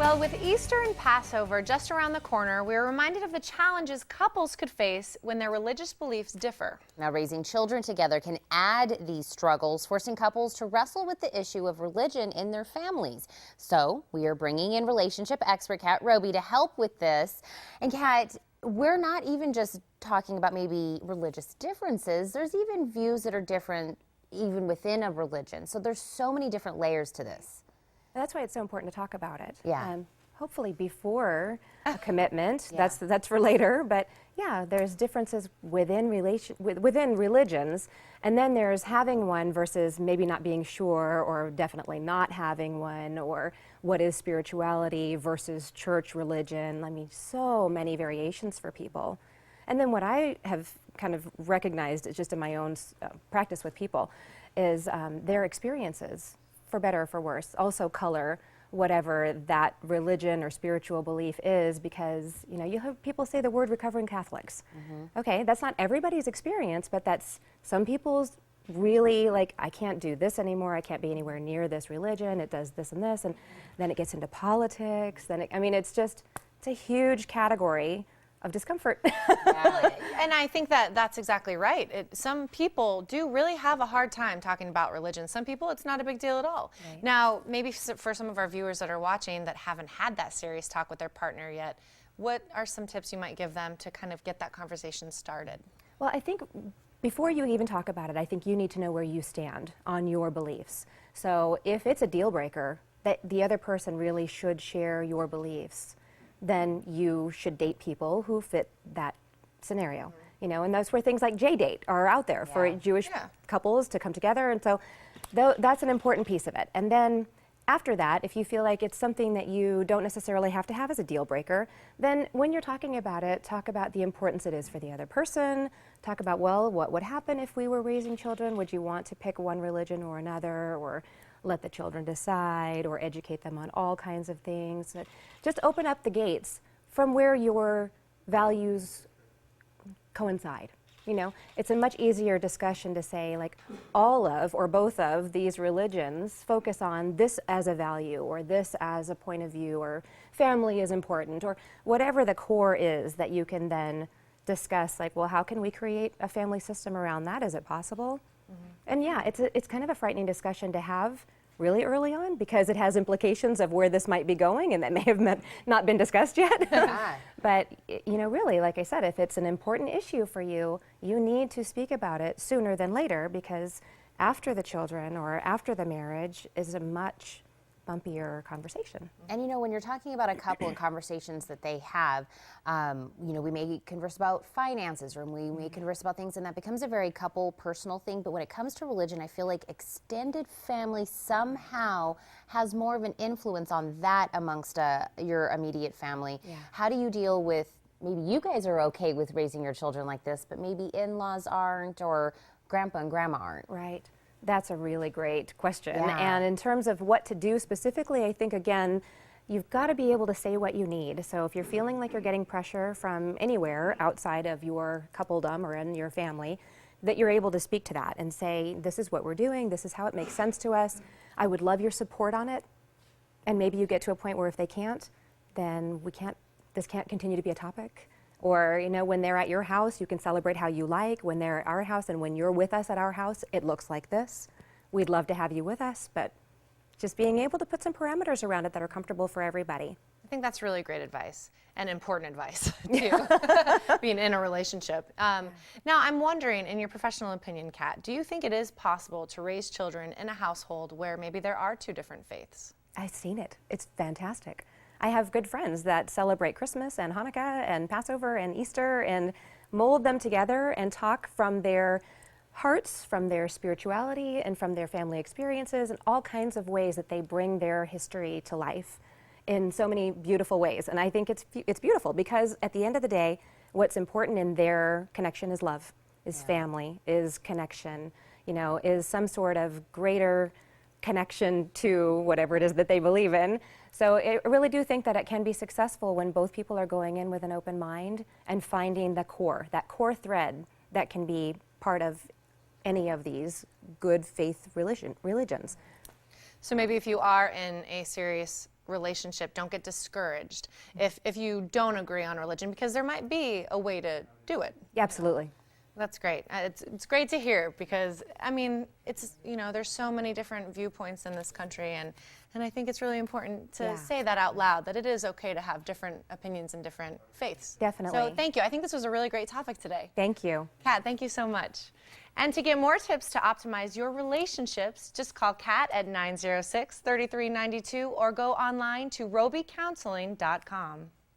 Well, with Easter and Passover just around the corner, we're reminded of the challenges couples could face when their religious beliefs differ. Now, raising children together can add these struggles, forcing couples to wrestle with the issue of religion in their families. So, we are bringing in relationship expert Kat Roby to help with this. And Kat, we're not even just talking about maybe religious differences. There's even views that are different even within a religion. So there's so many different layers to this. That's why it's so important to talk about it. Yeah. Hopefully before a commitment. Yeah. That's for later. But yeah, there's differences within within religions, and then there's having one versus maybe not being sure, or definitely not having one, or what is spirituality versus church religion. I mean, so many variations for people. And then what I have kind of recognized, just in my own practice with people, is their experiences, for better or for worse, also color whatever that religion or spiritual belief is, because you have people say the word recovering Catholics. Okay, that's not everybody's experience, but that's some people's really like, I can't do this anymore, I can't be anywhere near this religion, it does this and this, and then it gets into politics, then I mean, it's a huge category of discomfort. Yeah. And I think that that's exactly right. Some people do really have a hard time talking about religion. Some people, it's not a big deal at all. Right. Now, maybe for some of our viewers that are watching that haven't had that serious talk with their partner yet, what are some tips you might give them to kind of get that conversation started? Well, I think before you even talk about it, I think you need to know where you stand on your beliefs. So if it's a deal breaker that the other person really should share your beliefs, then you should date people who fit that scenario. And that's where things like J-date are out there for Jewish couples to come together. And so that's an important piece of it. And then after that, if you feel like it's something that you don't necessarily have to have as a deal breaker, then when you're talking about it, talk about the importance it is for the other person. Talk about, well, what would happen if we were raising children? Would you want to pick one religion or another, or let the children decide, or educate them on all kinds of things? Just open up the gates from where your values coincide. It's a much easier discussion to say, like, all of or both of these religions focus on this as a value, or this as a point of view, or family is important, or whatever the core is that you can then discuss, like, well, how can we create a family system around that? Is it possible? And yeah, it's kind of a frightening discussion to have really early on, because it has implications of where this might be going, and that may have not been discussed yet. But really, like I said, if it's an important issue for you, you need to speak about it sooner than later, because after the children or after the marriage is a much bumpier conversation. And when you're talking about a couple and conversations that they have, we may converse about finances, or we may converse about things, and that becomes a very couple personal thing. But when it comes to religion, I feel like extended family somehow has more of an influence on that amongst your immediate family. Yeah. How do you deal with, maybe you guys are okay with raising your children like this, but maybe in-laws aren't, or grandpa and grandma aren't? Right. That's a really great question. Yeah. And in terms of what to do specifically, I think, again, you've got to be able to say what you need. So if you're feeling like you're getting pressure from anywhere outside of your coupledom or in your family, that you're able to speak to that and say, this is what we're doing, this is how it makes sense to us, I would love your support on it. And maybe you get to a point where if they can't, then this can't continue to be a topic. Or, when they're at your house, you can celebrate how you like. When they're at our house and when you're with us at our house, it looks like this. We'd love to have you with us, but just being able to put some parameters around it that are comfortable for everybody. I think that's really great advice, and important advice, too, being in a relationship. Now, I'm wondering, in your professional opinion, Kat, do you think it is possible to raise children in a household where maybe there are two different faiths? I've seen it. It's fantastic. I have good friends that celebrate Christmas and Hanukkah and Passover and Easter and mold them together and talk from their hearts, from their spirituality, and from their family experiences, and all kinds of ways that they bring their history to life in so many beautiful ways. And I think it's beautiful, because at the end of the day, what's important in their connection is love, is family, is connection, is some sort of greater connection to whatever it is that they believe in. So I really do think that it can be successful when both people are going in with an open mind and finding the core, that core thread that can be part of any of these good faith religions. So maybe if you are in a serious relationship. Don't get discouraged if you don't agree on religion, because there might be a way to do it. Absolutely. That's great. It's great to hear, because I mean, it's, you know, there's so many different viewpoints in this country, and I think it's really important to say that out loud, that it is okay to have different opinions and different faiths. Definitely. So thank you. I think this was a really great topic today. Thank you. Kat, thank you so much. And to get more tips to optimize your relationships, just call Kat at 906-3392 or go online to robycounseling.com.